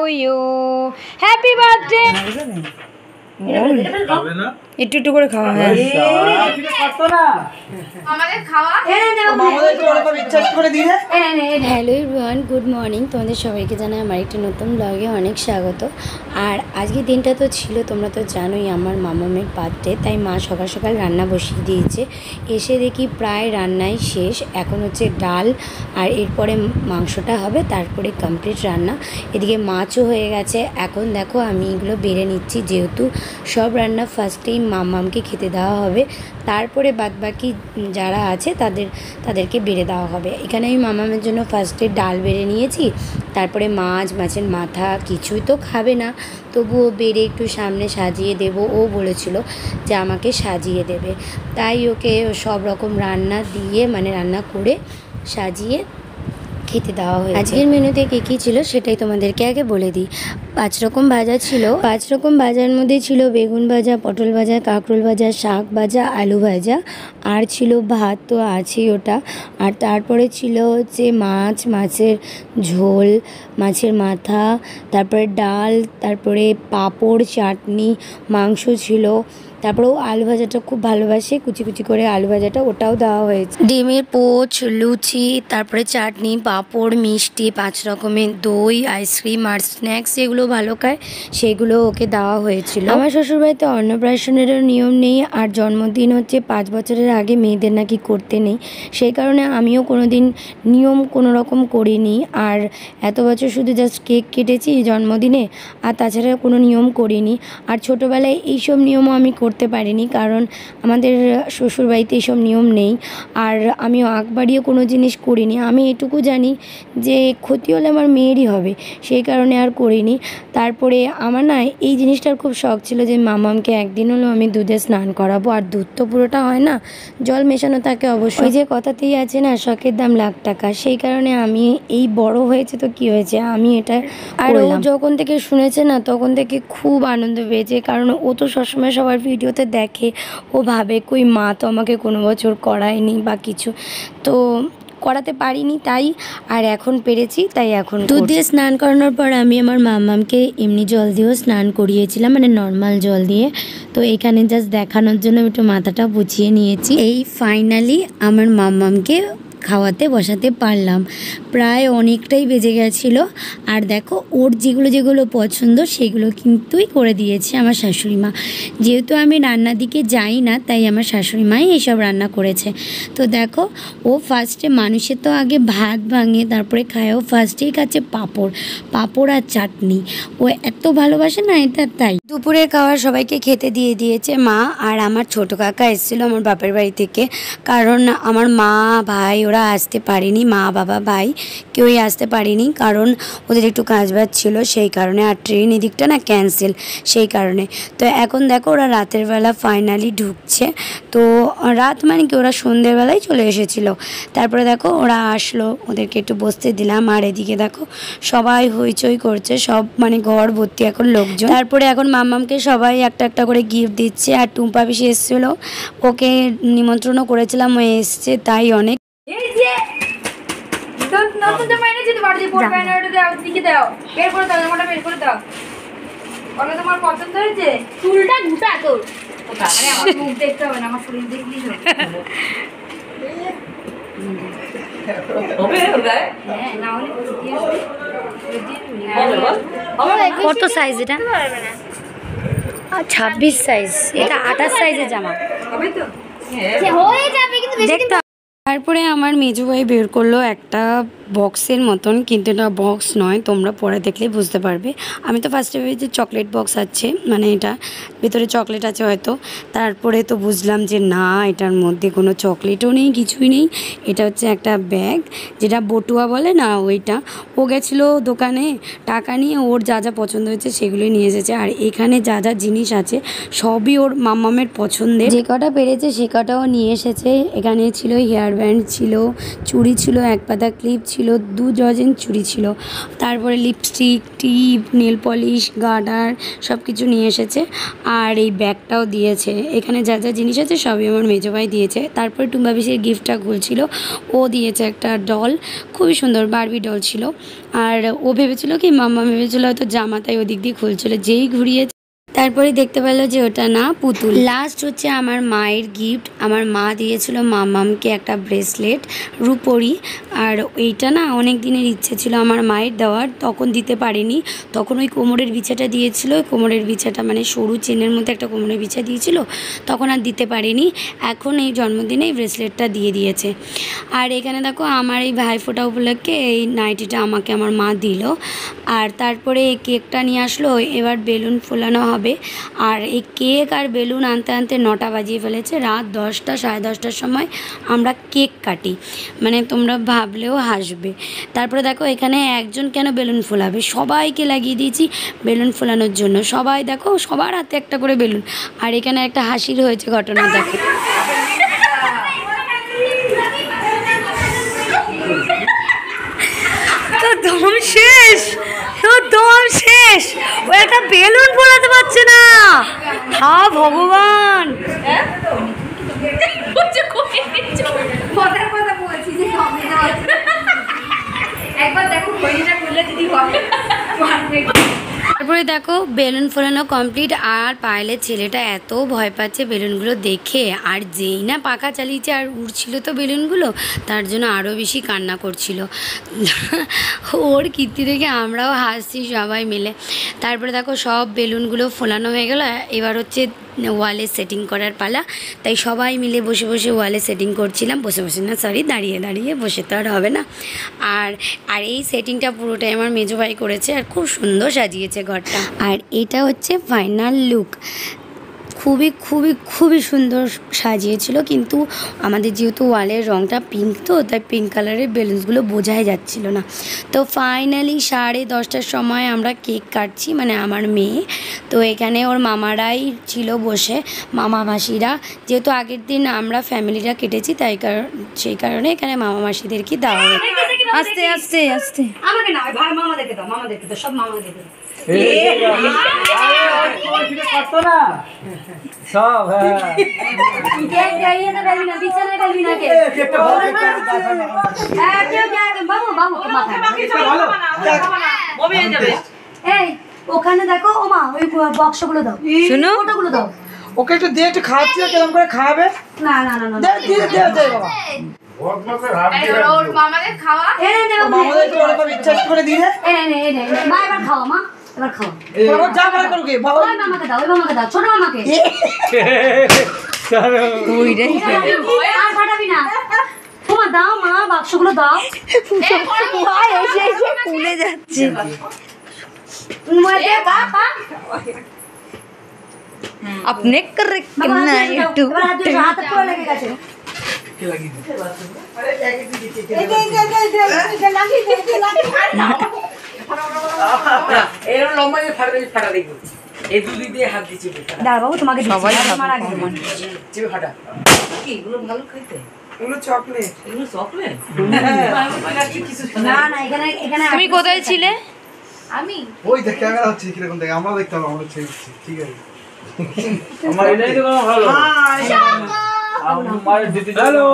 you. Happy birthday. একটু একটু করে খাওয়া হয়। Hello everyone, good morning. তোমাদের সবাইকে জানাই আমার একটা নতুন ব্লগে অনেক স্বাগত। আর আজকের দিনটা তো ছিল, তোমরা তো জানোই আমার মামামের বার্থডে, তাই মা সকাল সকাল রান্না বসিয়ে দিয়েছে। এসে দেখি প্রায় রান্নাই শেষ, এখন হচ্ছে ডাল আর এরপরে মাংসটা হবে, তারপরে কমপ্লিট রান্না। এদিকে মাছও হয়ে গেছে। এখন দেখো আমি এগুলো বেড়ে নিচ্ছি, যেহেতু সব রান্না ফার্স্টেই মামামকে খেতে দেওয়া হবে, তারপরে বাদবাকি যারা আছে তাদেরকে বেড়ে দেওয়া হবে। এখানে আমি মামামের জন্য ফার্স্টে ডাল বেড়ে নিয়েছি, তারপরে মাছের মাথা কিছুই তো খাবে না, তবুও বেড়ে একটু সামনে সাজিয়ে দেব। ও বলেছিল যে আমাকে সাজিয়ে দেবে, তাই ওকে সব রকম রান্না দিয়ে রান্না করে সাজিয়ে খেতে দেওয়া হয়েছে। আজকের মেনুতে কী ছিল সেটাই তোমাদেরকে আগে বলে দিই। 5 রকম ভাজা ছিল। 5 রকম ভাজার মধ্যে ছিল বেগুন ভাজা, পটল ভাজা, কাঁকরোল ভাজা, শাক ভাজা, আলু ভাজা, আর ছিল ভাত, তো আছেই ওটা। আর তারপরে ছিল হচ্ছে মাছের ঝোল, মাছের মাথা, তারপরে ডাল, তারপরে পাঁপড়, চাটনি, মাংস ছিল। তারপরেও আলু ভাজাটা খুব ভালোবাসে, কুচি কুচি করে আলু ভাজাটা, ওটাও দেওয়া হয়েছে। ডিমের পোচ, লুচি, তারপরে চাটনি, পাঁপড়, মিষ্টি, 5 রকমের দই, আইসক্রিম আর স্ন্যাক্স যেগুলো ভালো খায় সেগুলো ওকে দেওয়া হয়েছিল। আমার শ্বশুরবাড়িতে অন্নপ্রাশনেরও নিয়ম নেই, আর জন্মদিন হচ্ছে 5 বছরের আগে মেয়েদের নাকি করতে নেই, সেই কারণে আমিও কোনো দিন নিয়ম কোনো রকম করিনি। আর এত বছর শুধু জাস্ট কেক কেটেছি জন্মদিনে, আর তাছাড়া কোনো নিয়ম করিনি। আর ছোটোবেলায় এইসব নিয়মও আমি করতে পারিনি, কারণ আমাদের শ্বশুরবাড়িতে এইসব নিয়ম নেই। আর আমিও আগ বাড়িয়ে কোনো জিনিস করিনি। আমি এটুকু জানি যে ক্ষতি হলে আমার মেয়েরই হবে, সেই কারণে আর করিনি। তারপরে আমার না এই জিনিসটার খুব শখ ছিল যে মামামকে একদিন হলেও আমি দুধে স্নান করাবো। আর দুধ তো পুরোটা হয় না, জল মেশানো থাকে অবশ্যই। ওই যে কথাতেই আছে না, শখের দাম লাখ টাকা, সেই কারণে আমি এই বড় হয়েছে তো কি হয়েছে, আমি এটা। আর ও যখন থেকে শুনেছে না, তখন থেকে খুব আনন্দ পেয়েছে, কারণ ও তো সবসময় সবার ভিডিওতে দেখে, ও ভাবে কই মা তো আমাকে কোনো বছর করায়নি বা কিছু, তো করাতে পারিনি, তাই আর এখন পেরেছি, তাই এখন দুধ দিয়ে স্নান করানোর পর আমি আমার মামামকে এমনি জল দিয়েও স্নান করিয়েছিলাম, নর্মাল জল দিয়ে। তো এখানে জাস্ট দেখানোর জন্য একটু মাথাটা বুঝিয়ে নিয়েছি। এই ফাইনালি আমার মামামকে খাওয়াতে বসাতে পারলাম। প্রায় অনেকটাই বেজে গেছিলো। আর দেখো ওর যেগুলো পছন্দ সেগুলো কিন্তুই করে দিয়েছে আমার শাশুড়ি মা। যেহেতু আমি রান্নার দিকে যাই না, তাই আমার শাশুড়ি মাই এইসব রান্না করেছে। তো দেখো ও ফার্স্টে, মানুষের তো আগে ভাত ভাঙে তারপরে খায়, ও ফার্স্টেই খাচ্ছে পাঁপড় আর চাটনি। ও এত ভালোবাসে না এটা, তাই দুপুরের খাবার সবাইকে খেতে দিয়ে দিয়েছে মা। আর আমার ছোট কাকা এসেছিলো আমার বাপের বাড়ি থেকে, কারণ আমার মা ভাই ওরা আসতে পারেনি, মা বাবা ভাই কেউই আসতে পারেনি, কারণ ওদের একটু কাজবাজ ছিল, সেই কারণে। আর ট্রেন এদিকটা না ক্যান্সেল, সেই কারণে। তো এখন দেখো ওরা রাতের বেলা ফাইনালি ঢুকছে। তো রাত কি ওরা সন্ধ্যেবেলায় চলে এসেছিলো। তারপরে দেখো ওরা আসলো, ওদেরকে একটু বসতে দিলাম। আর এদিকে দেখো সবাই হইচই করছে, সব ঘর ভর্তি এখন লোকজন। তারপরে এখন মামামকে সবাই একটা একটা করে গিফট দিচ্ছে। আর টুম্পা পিসি এসেছিলো, ওকে নিমন্ত্রণও করেছিলাম, ও এসছে, তাই অনেক। তোমার পছন্দ হয়েছে? চুলটা ঘুটা তোর, আমার মুখ দেখতে হবে না, আমার শরীর দেখলি কত সাইজ এটা? 26 সাইজ, এটা 28 সাইজের জামা হয়ে যাবে, কিন্তু দেখতে। তারপরে আমার মেজো ভাই বের করলো একটা বক্সের মতন, কিন্তু এটা বক্স নয়, তোমরা পরে দেখলেই বুঝতে পারবে। আমি তো ফার্স্টে ভেবেছি চকলেট বক্স আছে, এটা ভেতরে চকলেট আছে হয়তো। তারপরে তো বুঝলাম যে না, এটার মধ্যে কোনো চকলেটও নেই, কিছুই নেই। এটা হচ্ছে একটা ব্যাগ, যেটা বটুয়া বলে না, ওইটা। ও গেছিলো দোকানে টাকা নিয়ে, ওর যা যা পছন্দ হয়েছে সেগুলোই নিয়ে এসেছে। আর এখানে যা যা জিনিস আছে সবই ওর মামামের পছন্দের, যে কটা পেরেছে সে কটাও নিয়ে এসেছে। এখানে ছিল হেয়ার ব্যান্ড ছিল, চুড়ি ছিল, এক পাতা ক্লিপ ছিল, 2 ডজন চুড়ি ছিল, তারপরে লিপস্টিক, টিপ, নেল পলিশ, গার্ডার সব কিছু নিয়ে এসেছে। আর এই ব্যাগটাও দিয়েছে। এখানে যা যা জিনিস আছে সবই আমার মেজো ভাই দিয়েছে। তারপরে টুম্বা পিসির গিফটটা খুলছিল, ও দিয়েছে একটা ডল, খুবই সুন্দর বারবি ডল ছিল। আর ও ভেবেছিল কি, মাম্মা ভেবেছিল হয়তো জামা, তাই ওদিক দিয়ে খুলছিল, যেই ঘুরিয়ে তারপরে দেখতে পেলো যে ওটা না, পুতুল। লাস্ট হচ্ছে আমার মায়ের গিফট। আমার মা দিয়েছিল মাম্মামকে একটা ব্রেসলেট রূপোরই। আর এইটা না অনেক দিনের ইচ্ছে ছিল আমার মায়ের দেওয়ার, তখন দিতে পারিনি। তখন ওই কোমরের বিছাটা দিয়েছিল, কোমরের বিছাটা মানে সরু চেনের মধ্যে একটা কোমরের বিছা দিয়েছিল, তখন আর দিতে পারিনি। এখন এই জন্মদিনে এই ব্রেসলেটটা দিয়ে দিয়েছে। আর এখানে দেখো আমার এই ভাইফোঁটা উপলক্ষে এই নাইটিটা আমাকে আমার মা দিল। আর তারপরে এই কেকটা নিয়ে আসলো, এবার বেলুন ফোলানো হবে। আর এই কেক আর বেলুন আনতে আনতে 9টা বাজিয়ে ফেলেছে। রাত 10টা, 10:30টার সময় আমরা কেক কাটি, মানে তোমরা ভাবলেও হাসবে। তারপরে দেখো এখানে একজন কেন বেলুন ফোলাবে, সবাইকে লাগিয়ে দিয়েছি বেলুন ফোলানোর জন্য। সবাই দেখো, সবার হাতে একটা করে বেলুন। আর এখানে একটা হাসির হয়েছে ঘটনা, দেখো। তো দম শেষ, ও একটা বেলুন ফোলাতে পারছে না। হা ভগবান, একবার দেখো খড়িটা খুললে যদি হবে। তারপরে দেখো বেলুন ফোলানো কমপ্লিট। আর পায়েলের ছেলেটা এত ভয় পাচ্ছে বেলুনগুলো দেখে, আর যেই না পাখা চালিয়েছে আর উড়ছিল তো বেলুনগুলো, তার জন্য আরও বেশি কান্না করছিল। ওর কীর্তি দেখে আমরাও হাসছি সবাই মিলে। তারপরে দেখো সব বেলুনগুলো ফোলানো হয়ে গেল। এবার হচ্ছে ওয়ালে সেটিং করার পালা, তাই সবাই মিলে বসে বসে ওয়ালে সেটিং করছিলাম। বসে বসে না, সরি, দাঁড়িয়ে দাঁড়িয়ে, বসে তো আর হবে না। আর এই সেটিংটা পুরোটাই আমার মেজো ভাই করেছে, আর খুব সুন্দর সাজিয়েছে ঘরটা। আর এটা হচ্ছে ফাইনাল লুক। খুবই খুবই খুবই সুন্দর সাজিয়েছিল, কিন্তু আমাদের যেহেতু ওয়ালের রঙটা পিঙ্ক, তো তাই পিঙ্ক কালারের বেলুনসগুলো বোঝাই যাচ্ছিল না। তো ফাইনালি 10:30টার সময় আমরা কেক কাটছি, মানে আমার মেয়ে। তো এখানে ওর মামারাই ছিল বসে, মামা মাসিরা, যেহেতু আগের দিন আমরা ফ্যামিলিরা কেটেছি, তাই সেই কারণে এখানে মামা মাসিদেরকে দেওয়া হয়। আস্তে আস্তে আস্তে আমাকে না, ভাই মামাদেরকে দাও, মামাদেরকে দাও, সব মামাদেরকে দাও। সব কেক গাইয়ে তো গাইবি না, বিছানায় গাইবি না কেক। বাবু বাবু এই ওখানে দেখো, ও মা ওই বক্সগুলো দাও, শোনো, ওটাগুলো দাও। ওকে একটু দিয়ে একটু খাওয়াচ্ছি, কেমন করে খাওয়াবে? না না না না, দে বাবা, মামাদের খাওয়া এনে দে, মামাদের একটু ওরকম ইচ্ছা করে দিয়ে দে। এনে মা, এবার খাওয়া মা, এবার খাওয়া। ও যা বলে করুক, বাবা ওই মামাকে দাও, ওই মামাকে দাও, ছোট মামাকে। তুই রে আর ফাটাবি না, তোমার দাও মা, বাক্সগুলো দাও। এসে এসে খুলে যাচ্ছে। মধ্যে বাবা আপনি करेक्ट ना यूट्यूब হাতে পুরো লেগে গেছে। এরকম লম্বা যে ফাটা দেখবো, এই দুই দিয়ে হাত দিচ্ছি। দাঁড়া বাবু, তোমাকে সবাই আমার আগে চেপে ফাটা। কি এগুলো ভালো খাইতে? এগুলো চকলেট। এগুলো চকলেট? না না, এখানে এখানে তুমি কোথায় ছিলে? আমি ওই দেখ ক্যামেরা হচ্ছে কিরকম দেখে আমরা দেখতে হবে, আমরা ছেড়ে দিচ্ছি, ঠিক আছে। আমার এটাই তো ভালো। আমার দিতে হ্যালো।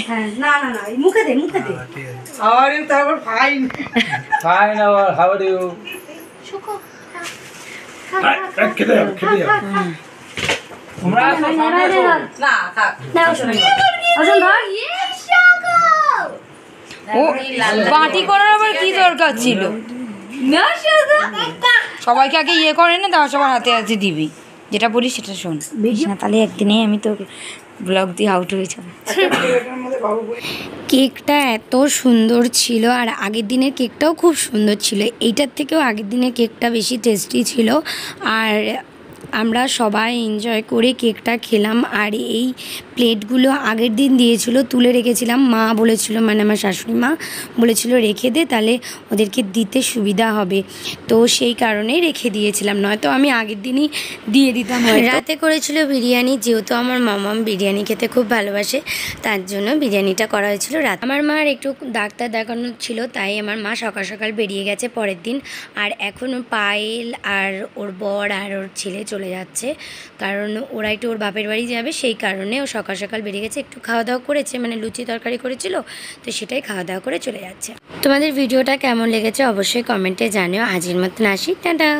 হ্যাঁ, না না না, মুখে দে, মুখে দে। ঠিক আছে। আর তারপর fine fine, how are you? খেতে যাও, খেতে যাও। তোমরা না থাক। না, ওষুধ ধর। ও বাটি করার আবার কি দরকার ছিল? সবাইকে আগে ইয়ে করে না, তারপর সবার হাতে হাতে দিবি। যেটা বলি সেটা শোন, না তাহলে একদিনেই আমি তো ব্লগ দিয়ে আউট হয়ে যাবো। কেকটা এত সুন্দর ছিল, আর আগের দিনের কেকটাও খুব সুন্দর ছিল। এইটার থেকেও আগের দিনের কেকটা বেশি টেস্টি ছিল। আর আমরা সবাই এনজয় করে কেকটা খেলাম। আর এই প্লেটগুলো আগের দিন দিয়েছিল, তুলে রেখেছিলাম। মা বলেছিল, মানে আমার শাশুড়ি মা বলেছিল রেখে দে, তাহলে ওদেরকে দিতে সুবিধা হবে, তো সেই কারণেই রেখে দিয়েছিলাম, নয়তো আমি আগের দিনই দিয়ে দিতাম। রাতে করেছিল বিরিয়ানি, যেহেতু আমার মামাম বিরিয়ানি খেতে খুব ভালোবাসে, তার জন্য বিরিয়ানিটা করা হয়েছিল রাত। আমার মার একটু ডাক্তার দেখানো ছিল, তাই আমার মা সকাল সকাল বেরিয়ে গেছে পরের দিন। আর এখন পায়েল আর ওর বর আর ওর ছেলে চলে যাচ্ছে, কারণ ওরা একটু ওর বাপের বাড়ি যাবে, সেই কারণে ও সকাল সকাল বেরিয়ে গেছে। একটু খাওয়া দাওয়া করেছে, মানে লুচি তরকারি করেছিল, তো সেটাই খাওয়া দাওয়া করে চলে যাচ্ছে। তোমাদের ভিডিওটা কেমন লেগেছে অবশ্যই কমেন্টে জানিও। আজকের মতন আসি, টাটা।